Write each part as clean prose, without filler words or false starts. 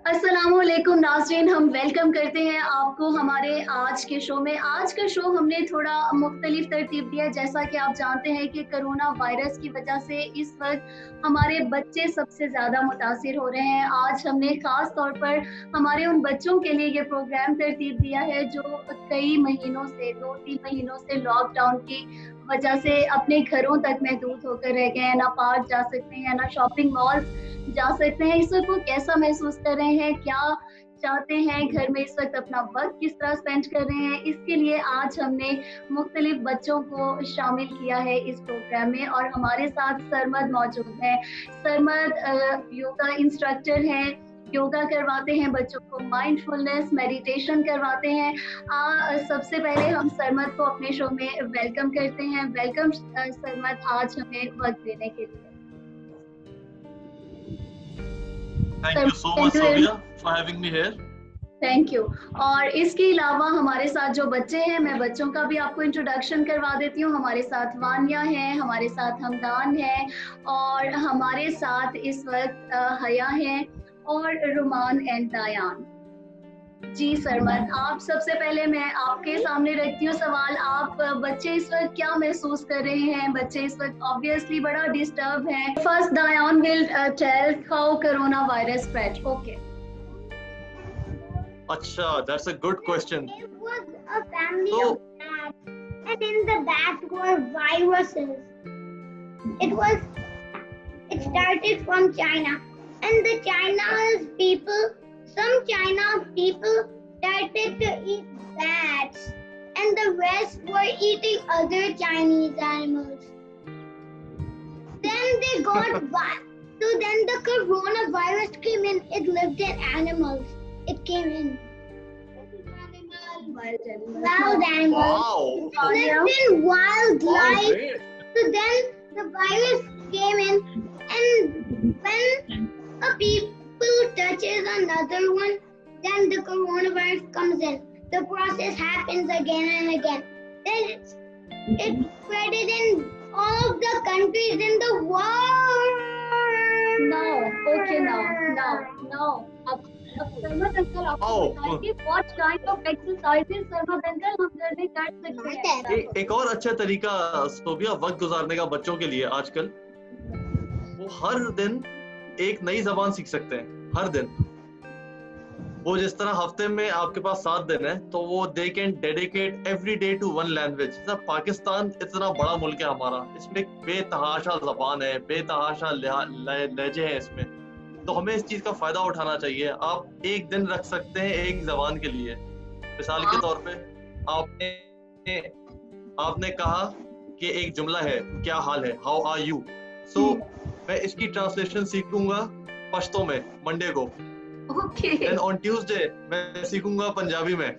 अस्सलामुअलैकुम नाज़रीन, हम वेलकम करते हैं आपको हमारे आज के शो में। आज का शो हमने थोड़ा मुख्तलिफ तरतीब दिया है। जैसा कि आप जानते हैं कि कोरोना वायरस की वजह से इस वक्त हमारे बच्चे सबसे ज़्यादा मुतासिर हो रहे हैं। आज हमने ख़ास तौर पर हमारे उन बच्चों के लिए ये प्रोग्राम तरतीब दिया है जो कई महीनों से 2-3 महीनों से लॉकडाउन की वजह से अपने घरों तक महदूद होकर रह गए हैं। ना पार्क जा सकते हैं, ना शॉपिंग मॉल्स जा सकते हैं। इस वक्त वो कैसा महसूस कर रहे हैं, क्या चाहते हैं, घर में इस वक्त अपना वक्त किस तरह स्पेंड कर रहे हैं, इसके लिए आज हमने मुख्तलिफ बच्चों को शामिल किया है इस प्रोग्राम में। और हमारे साथ सरमद मौजूद है। सरमद योगा इंस्ट्रक्टर हैं, योगा करवाते हैं बच्चों को, माइंडफुलनेस मेडिटेशन करवाते हैं। सबसे पहले हम सरमद को अपने शो में वेलकम करते हैं। वेलकम सरमद, आज हमें वक्त देने के लिए। Thank you so much, Sophia, for having me here. Thank you. और इसके अलावा हमारे साथ जो बच्चे हैं, मैं बच्चों का भी आपको इंट्रोडक्शन करवा देती हूँ। हमारे साथ वानिया है, हमारे साथ हमदान है, और हमारे साथ इस वक्त हया है और रुमान एंड दायान। जी सरमद, आप सबसे पहले मैं आपके सामने रखती हूँ सवाल। आप बच्चे इस वक्त क्या महसूस कर रहे हैं? बच्चे इस वक्त ऑब्वियसली बड़ा डिस्टर्ब हैं। फर्स्ट दायान will tell how coronavirus spread. Okay. अच्छा, that's a good question. It was a family of bats, and in the bats were viruses. It started from China, and some China people started to eat bats, and the rest were eating other Chinese animals. Then they got so then the coronavirus came in. It lived in animals. It came in. Wild animals. Wow. It lived in wildlife. So then the virus came in, and when a people touches another one, then the coronavirus comes in. The process happens again and again. Then it spread in all of the countries in the world. Now. अब Sarmad uncle आपको बताइए what kind of exercises Sarmad uncle हम घर में कर सकते हैं? एक और अच्छा तरीका सोफिया वक्त गुजारने का बच्चों के लिए आजकल, वो हर दिन एक नई जबान सीख सकते हैं। हर दिन वो जिस तरह हफ्ते में आपके पास 7 दिन है, तो वो they can dedicate every day to one language. Pakistan इतना बड़ा मुल्क है हमारा, इसमें बेतहाशा जबान है, बेतहाशा लहजे हैं इसमें, तो हमें इस चीज का फायदा उठाना चाहिए। आप एक दिन रख सकते हैं एक जबान के लिए। मिसाल के तौर पे आपने कहा कि एक जुमला है, क्या हाल है, हाउ आर यू। सो मैं इसकी ट्रांसलेशन सीखूंगा पश्तो में मंडे को। ओके। देन ऑन ट्यूसडे मैं सीखूंगा पंजाबी में।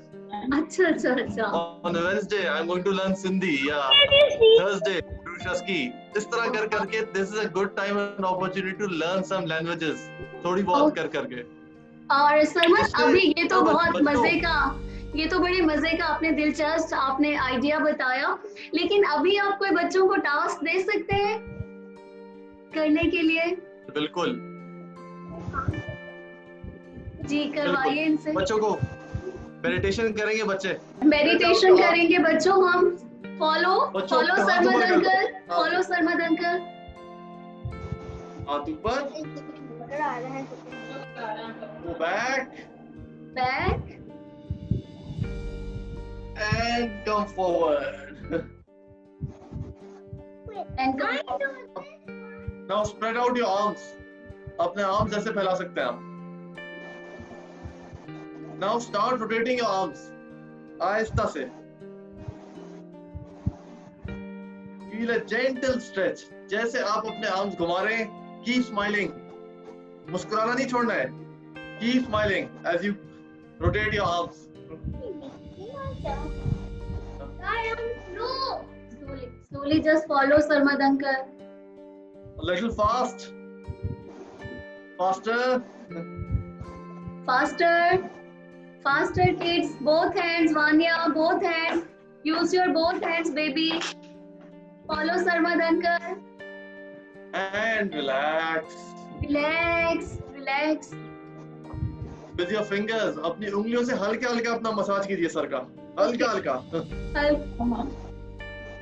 अच्छा। On Wednesday I am going to learn Sindhi या थर्सडे की। इस तरह कर करके this is a good time and opportunity to learn some languages, थोड़ी बहुत कर करके। और सरमद, अभी ये तो बहुत ये तो बड़े मजे का आपने दिलचस्प आपने आइडिया बताया, लेकिन अभी आप कोई बच्चों को टास्क दे सकते हैं करने के लिए? बिल्कुल जी, करवाइए इनसे। बच्चों को मेडिटेशन करेंगे बच्चों। हम फॉलो सरमद अंकल। हाथ ऊपर, back and come forward and now spread out your arms. अपने arms ऐसे फैला सकते हैं आप। now start rotating your arms आहिस्ता से। feel a gentle stretch, जैसे आप अपने arms घुमा रहे हैं। keep smiling, मुस्कुराना नहीं छोड़ना है। keep smiling as you rotate your arms. Slowly just follow Sarmad uncle. A little fast. Faster kids. Both hands, Vanya, both hands. Use your both hands, baby. Follow Sarmad uncle. And relax. With your fingers, अपनी उंगलियों से हल्का हल्का अपना massage कीजिए sir का, हल्का हल्का।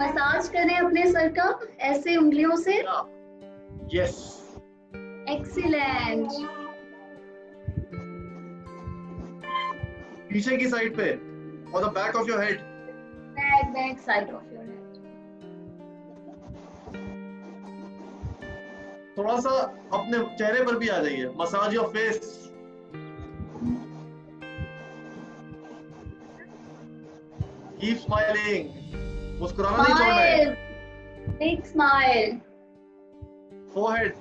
मसाज करें अपने सर का ऐसे उंगलियों से। Yes. Excellent. पीछे की साइड पे, or the back of your head. Back side of your head. थोड़ा सा अपने चेहरे पर भी आ जाइए, massage your face. Keep smiling, मुस्कुराना नहीं छोड़ना है। Big smile. Forehead.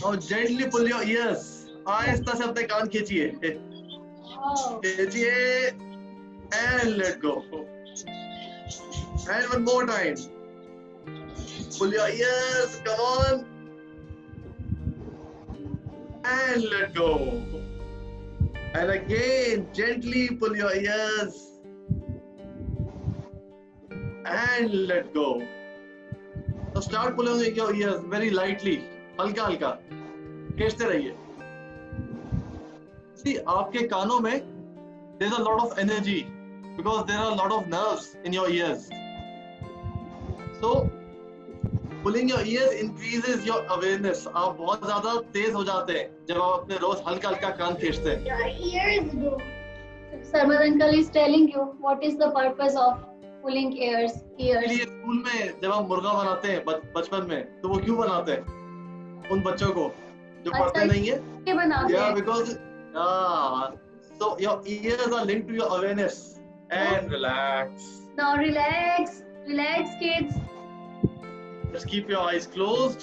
Now gently pull your ears. आहिस्ता से अपने कान खींचिए, खींचिए and let go. And one more time. Pull your ears, come on. And let go. And again, gently pull your ears. And let go. So start pulling your ears very lightly. हल्का हल्का खींचते रहिए। See, आपके कानों में there's a lot of energy because there are a lot of nerves in your ears. So pulling your ears increases your awareness. आप बहुत ज़्यादा तेज हो जाते हैं जब आप अपने रोज हल्का हल्का कान खींचते हैं। Your ears go. Sarmad uncle is telling you what is the purpose of pulling ears. इसलिए स्कूल में जब हम मुर्गा बनाते हैं बचपन में, तो वो क्यों बनाते हैं उन बच्चों को जो पढ़ते नहीं है? ये बनाते हैं। Because so your ears are linked to your awareness. And relax. Now relax kids. Just keep your eyes closed.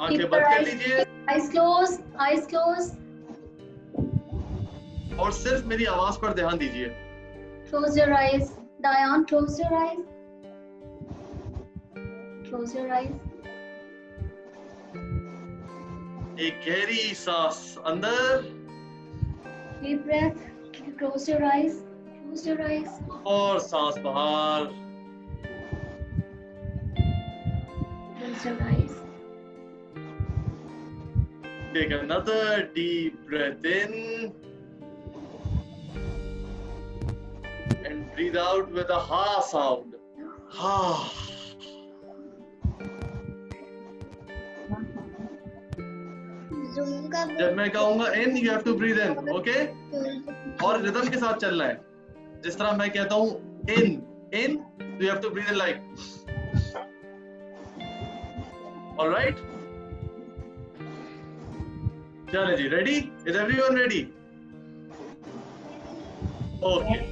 आंखें Keep बंद your कर लीजिए eyes closed. और सिर्फ मेरी आवाज पर ध्यान दीजिए। Close your eyes. Diane, close your eyes. Close your eyes. एक गहरी सांस अंदर Deep breath. Close your eyes. Close your eyes. और सांस बाहर। Close your eyes. Take another deep breath in and breathe out with a ha sound. Ha. जब मैं कहूंगा in, you have to breathe in, okay? और rhythm के साथ चलना है। जिस तरह मैं कहता हूँ in, you have to breathe in like. All right? चलो जी, ready? Is everyone ready? Okay.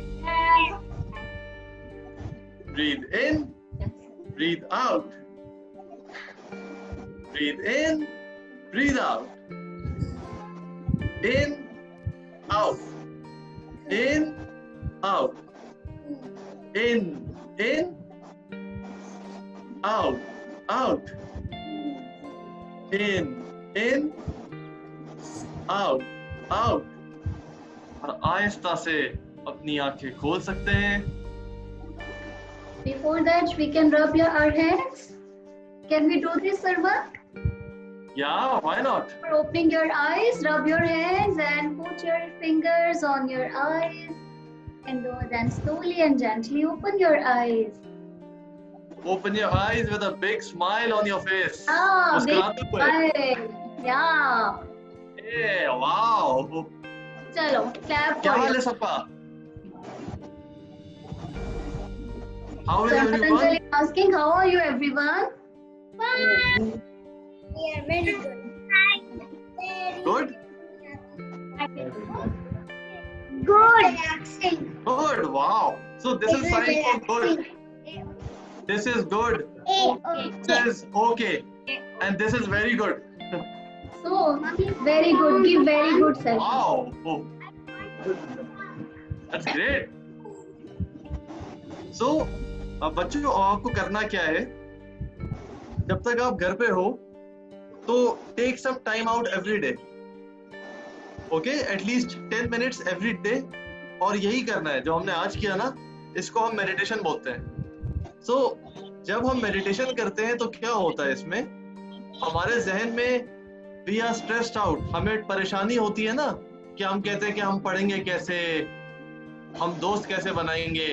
Breathe in, breathe out. Breathe in, breathe out. In, out. In, out. In, out, out. In, out, out. और आहिस्ता से अपनी आंखें खोल सकते हैं। Before that, we can rub our hands. Can we do this, Sarma? Yeah, why not? For opening your eyes, rub your hands and put your fingers on your eyes. And then slowly and gently open your eyes. Open your eyes with a big smile on your face. Ah, big मुस्कुराते हुए। smile. Yeah. Hey, wow. चलो, clap क्या for hall you. है सबका? How is Sarma everyone? uncle is asking, how are you, everyone? Fine. Yeah, very good. Good? Good. Good, wow. So this is sign for good. This is good. This is okay. And this is very good. So, very good. Give very good session. Wow. Oh. That's great. So, बच्चों आपको करना क्या है? जब तक आप घर पे हो, तो take some time out every day. Okay, at least 10 minutes every day. और यही करना है जो हमने आज किया ना, इसको हम मेडिटेशन बोलते हैं. So जब हम मेडिटेशन करते हैं तो क्या होता है इसमें, हमारे जहन में वी आर स्ट्रेस्ड आउट, हमें परेशानी होती है ना कि हम कहते हैं कि हम पढ़ेंगे कैसे, हम दोस्त कैसे बनाएंगे,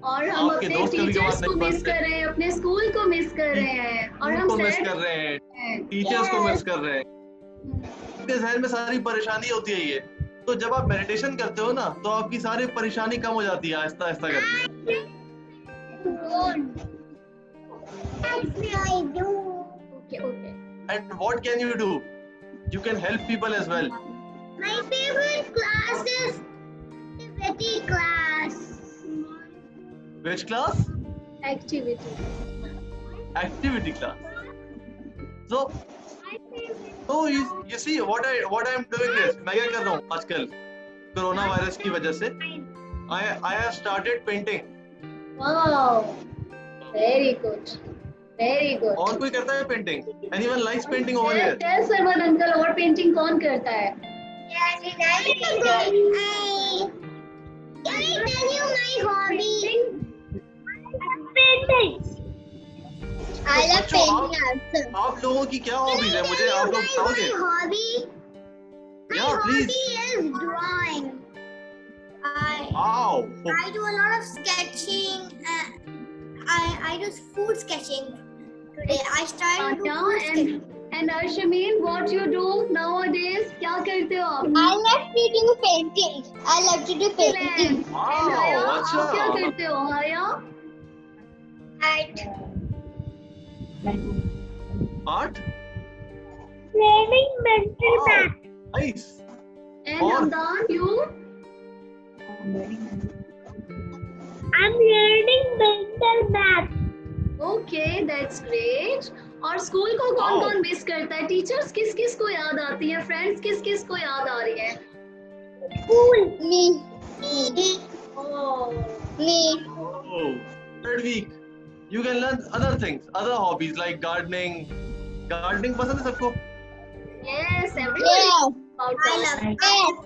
और हम आपके अपने दोस्त कभी कभार टीचर्स को नहीं मिस कर बनते, रहे हैं, अपने स्कूल को मिस कर रहे हैं, और हम को मिस सैड कर रहे हैं, हैं। टीचर्स को मिस कर रहे हैं, आपके जहन में सारी परेशानी होती है ये। तो जब आप मेडिटेशन करते हो ना तो आपकी सारी परेशानी कम हो जाती है आहिस्ता आहिस्ता करके। Actually, I do. Okay, okay. And what can you do? You can help people as well. My favorite class is activity class. Which class? Activity. Activity class. So you see what I am doing is, मैं क्या कर रहा हूँ आजकल corona virus की वजह से I have started painting. Wow. Very good. Very good. और कोई करता है painting? Anyone likes painting over here? Tell Sarwan uncle, और पेंटिंग कौन करता है? Can I tell you my hobby? Painting. I love बच्चों, painting also. आप लोगों की क्या हॉबीज है, मुझे आप लोग बताओगे? My hobby. My Yeah, please. hobby is drawing. Wow. I do a lot of sketching. I do food sketching. Today I started to do food sketching. And Arshameen, what you do nowadays? क्या करते हो आप? I love to do painting. I love to do painting. Wow, And Haya, अच्छा। आप क्या करते हो Haya? Art. Art? Learning mental Wow. math. Nice. And और? Hamdan, you? I'm learning mental math. Okay, that's great. और school को कौन Wow. कौन मिस करता है? टीचर्स किस किस को याद आती है? फ्रेंड्स किस किस को याद आ रही है? School. Me. Oh. Me. Oh, third week. You can learn other things, other hobbies like gardening. Gardening पसंद है सबको? Yes, everybody. Yeah. About I that. love math.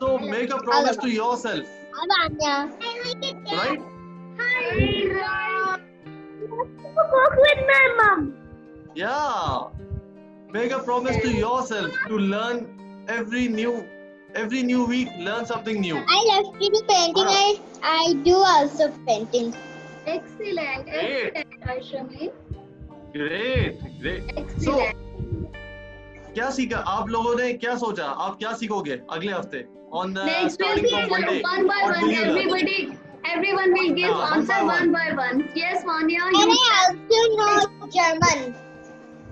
So make a promise to yourself, I'm Anya. I like it. right? Hi. Work with my mom. Yeah. Make a promise to yourself to learn every new week, learn something new. I love to do painting. I do also painting. Excellent, Great. excellent, Arshameen. Great. So, Excellent. क्या सीखा आप लोगों ने, क्या सोचा, आप क्या सीखोगे अगले हफ्ते? On Next will starting be from Monday. one by What one. will you learn? Everyone will give Yeah, one answer by one by one. Yes, Manya. And You. I also know German.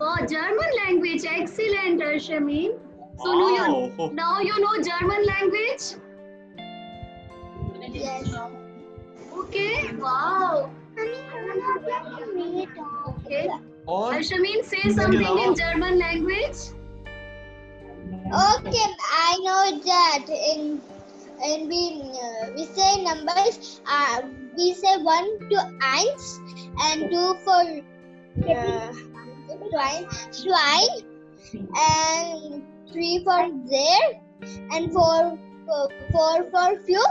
Oh, German language. Excellent, Arshameen. So Wow. now you know German language. Yes. Okay. Wow. Okay. और Arshameen, say something in German language. Okay, I know that in we say numbers. We say 1 to 1 and 2 for swine, and 3 for there, and 4 for few,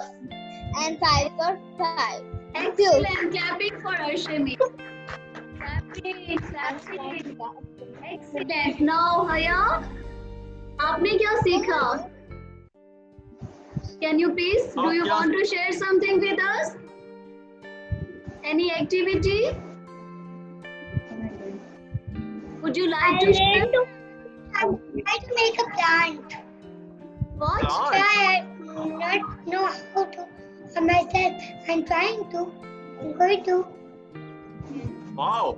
and 5 for 5. Excellent. Clapping for Arshameen. Clapping. Excellent. Now, Haya, आपने क्या सीखा? Can you please? Do you want to share something with us? Any activity? Would you like to share? Try to make a plant. What? Not know how to myself. I'm trying to. I'm going to. Wow.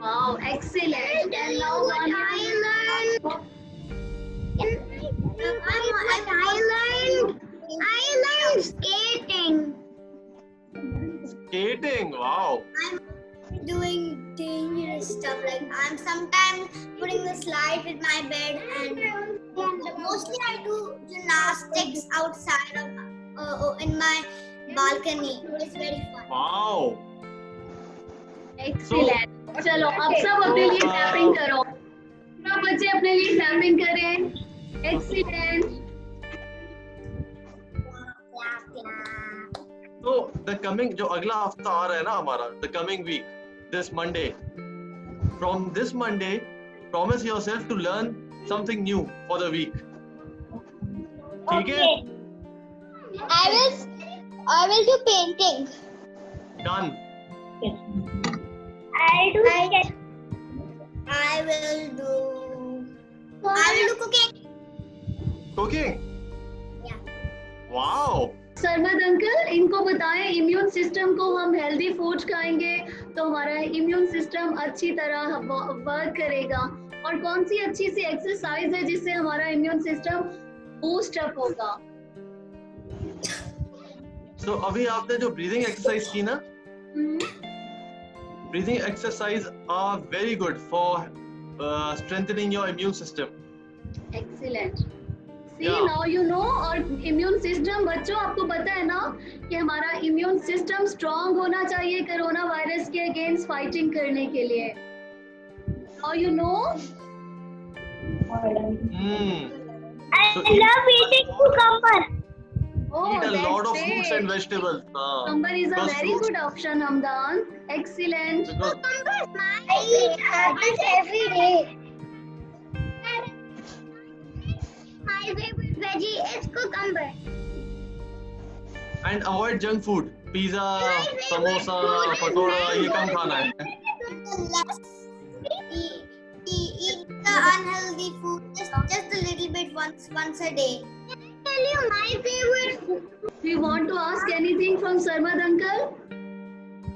Wow, excellent. And now I learned skating. Skating. Wow. I'm doing dangerous stuff. Like I'm sometimes putting the slide with my bed, and mostly I do gymnastics outside of in my balcony. It's very fun. Wow. excellent. चलो अब सब अपने लिए clapping करो. सब बच्चे अपने लिए क्लैपिंग करें. Excellent. तो So the coming जो अगला हफ्ता आ रहा है ना हमारा, the coming week, this Monday. From this Monday, promise yourself to learn something new for the week. ठीक है? I will do painting. Done. I will do cooking. Cooking? Yeah. Wow. Sarmad uncle, इनको बताएं इम्यून सिस्टम को हम healthy food खाएंगे तो हमारा immune system अच्छी तरह वर्क करेगा, और कौन सी अच्छी सी एक्सरसाइज है जिससे हमारा इम्यून सिस्टम बूस्ट अप होगा। So अभी आपने जो ब्रीदिंग एक्सरसाइज की ना, breathing exercise are very good for strengthening your immune system. Excellent. See, Yeah. now you know। और इम्यून सिस्टम बच्चों, आपको पता है ना कि हमारा इम्यून सिस्टम स्ट्रांग होना चाहिए कोरोना वायरस के अगेंस्ट फाइटिंग करने के लिए। Now you know। So love eating cucumber. Oh, eat a that's lot of great. fruits and vegetables. Cucumber is a Because very fruits- good option, Hamdan. Excellent. because I eat apples every day. My favorite veggie is cucumber. and avoid junk food, pizza, samosa, pakoda, ये कम खाना है. Eat the unhealthy food just a little bit once a day. Tell you my favorite. Do you want to ask anything from Sarmad uncle?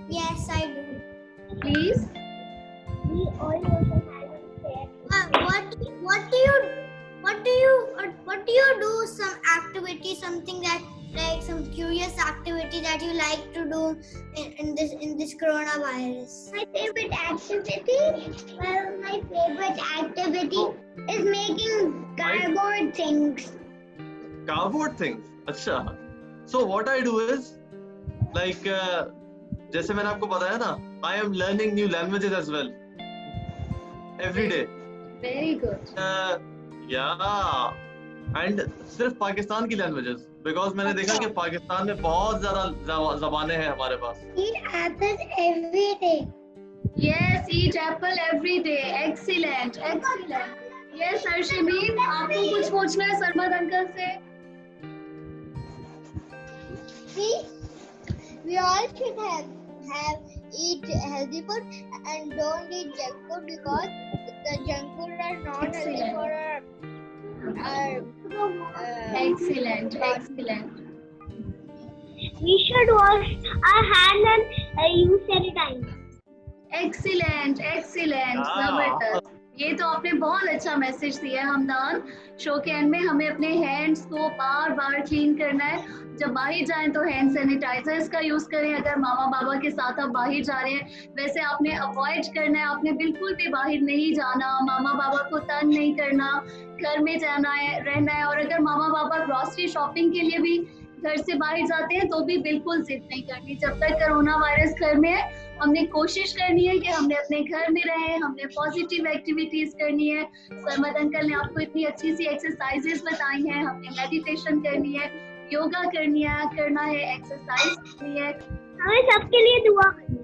Yes, I do. Please. We all also have what do you do? Some activity, something that like some curious activity that you like to do in this coronavirus. My favorite activity? Well, my favorite activity is making cardboard things. Cardboard things. अच्छा. So what I do is like जैसे मैंने आपको बताया ना, I am learning new languages as well every day. Very good. Yeah. And सिर्फ पाकिस्तान की languages, because मैंने देखा कि पाकिस्तान में बहुत ज्यादा जबानें हैं हमारे पास. Eat apples every day. Yes, eat apple every day. Excellent. Excellent. Yes, Arshimeen, आपको कुछ पूछना है सरमद अंकल से? We all should have eat healthy food and don't eat junk food because the junk food are not healthy for our Excellent. Excellent. We should wash our hands and use sanitizer. Excellent. Excellent. Jabardast. ये तो आपने बहुत अच्छा message दिया है Hamdan. Show के and में हमें अपने हैंड्स को बार बार क्लीन करना है। जब बाहर जाएं तो हैंड सैनिटाइजर्स का यूज करें। अगर मामा बाबा के साथ आप बाहर जा रहे हैं, वैसे आपने अवॉइड करना है, आपने बिल्कुल भी बाहर नहीं जाना, मामा बाबा को तंग नहीं करना, घर में जाना है, रहना है। और अगर मामा बाबा ग्रोसरी शॉपिंग के लिए भी घर से बाहर जाते हैं तो भी बिल्कुल जिद नहीं करनी। जब तक कोरोना वायरस घर में है, हमने कोशिश करनी है कि हमने अपने घर में रहें, हमने पॉजिटिव एक्टिविटीज करनी है। सरमद अंकल ने आपको इतनी अच्छी सी एक्सरसाइजेस बताई हैं। हमने मेडिटेशन करनी है, योगा करना है, एक्सरसाइज करनी है, हमें सबके लिए दुआ करनी है।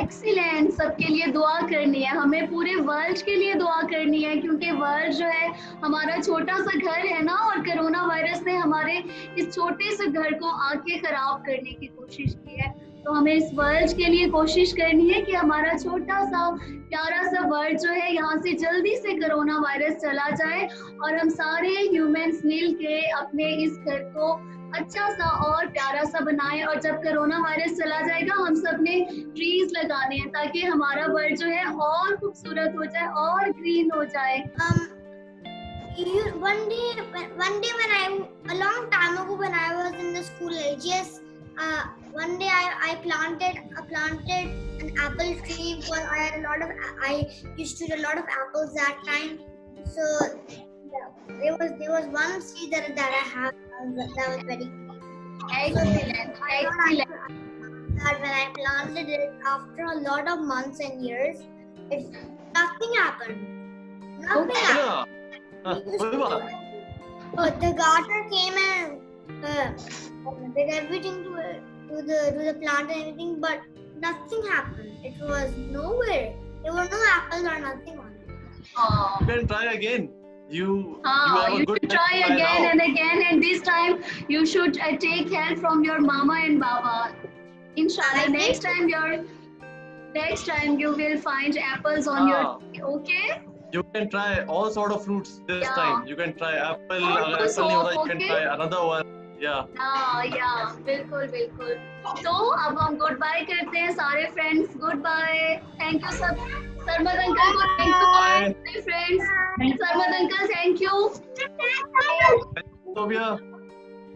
एक्सीलेंट, सबके लिए दुआ करनी है। हमें पूरे वर्ल्ड के लिए दुआ करनी है, क्योंकि वर्ल्ड जो है हमारा छोटा सा घर है ना, और कोरोना वायरस ने हमारे इस छोटे से घर को आके खराब करने की कोशिश की है। तो हमें इस वर्ल्ड के लिए कोशिश करनी है कि हमारा छोटा सा प्यारा सा वर्ल्ड जो है यहाँ से जल्दी से कोरोना वायरस चला जाए और हम सारे ह्यूमंस मिल के अपने इस घर को अच्छा सा और प्यारा सा बनाएं। और जब कोरोना वायरस चला जाएगा, हम सब ने ट्रीज लगाने हैं ताकि हमारा वर्ल्ड जो है और खूबसूरत हो जाए और ग्रीन हो जाए। One day a long time ago when I was in the school age, yes, one day I planted an apple tree because I used to eat a lot of apples that time. So there was one seed that I had that was very Excellent, excellent. that when I planted it, after a lot of months and years, nothing happened. Nothing happened. कोई बात But the gardener came and did everything to the plant and everything, but nothing happened. It was nowhere. There were no apples or nothing on it. You can try again. You have a You good should time try to again now. and again, and this time you should take help from your mama and baba. Inshallah, next time you will find apples on your tree, okay? You can try all sort of fruits this Yeah. time. You can try apple. Fruit अगर also, apple नहीं होता, you can okay? try another one. Yeah. या बिल्कुल बिल्कुल। तो अब हम good bye करते हैं सारे friends. Good bye, thank you सब। सरमद अंकल को thank you friends. Sarmad uncle thank you. Sophia.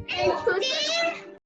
Thank you.